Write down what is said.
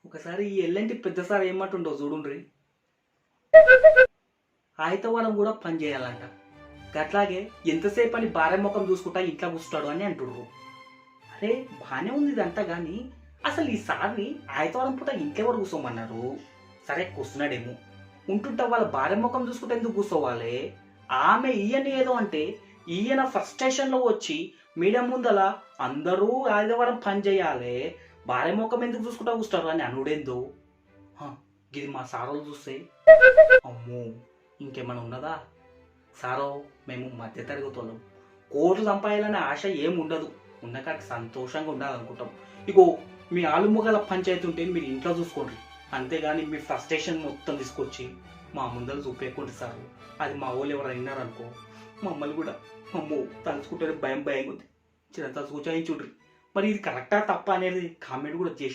ఒకసారి ఈ ఎల్లంటి పెద్ద సార్ ఏమంటుండో చూడుండ్రి. ఆయితవారం కూడా పని చేయాలంట. గట్లాగే ఎంతసేపు అని భార్య ముఖం చూసుకుంటా ఇంట్లో కూర్చుంటాడు అని అంటుండ్రు. అరే బానే ఉంది ఇదంతా కానీ అసలు ఈ సార్ని ఆయితవారం పూట ఇంకెవరు కూర్చోమన్నారు? సరే కూర్చున్నాడేమో, ఉంటుంటా వాళ్ళ భార్య ముఖం చూసుకుంటే ఎందుకు కూర్చోవాలి? ఆమె ఈయన ఏదో అంటే ఈయన ఫస్ట్ స్టేషన్లో వచ్చి మీడియా ముందల అందరూ ఆదివారం పని చేయాలి, భార్య ముఖం ఎందుకు చూసుకుంటా కూర్చుంటారు అని అనుడేందో. ఇది మా సారోలు చూస్తే అమ్మో ఇంకేమైనా ఉన్నదా? సారో మేము మధ్యతరగతి వాళ్ళం, కోట్లు సంపాదాలనే ఆశ ఏముండదు, ఉన్నకాడికి సంతోషంగా ఉండాలనుకుంటాం. ఇగో మీ ఆలుముగల పంచాయతీ ఉంటే మీరు ఇంట్లో చూసుకోండి, అంతేగాని మీ ఫ్రస్ట్రేషన్ మొత్తం తీసుకొచ్చి మా ముందర చూపేయకండి సార్. అది మా వాళ్ళు ఎవరైనా విన్నారనుకో మమ్మల్ని కూడా అమ్మో తలుచుకుంటే భయం భయంగా ఉంది, చిన్న తలుచుకొచ్చాయించుండ్రి. మరి ఇది కరెక్టా తప్ప అనేది కామెంట్ కూడా చేసి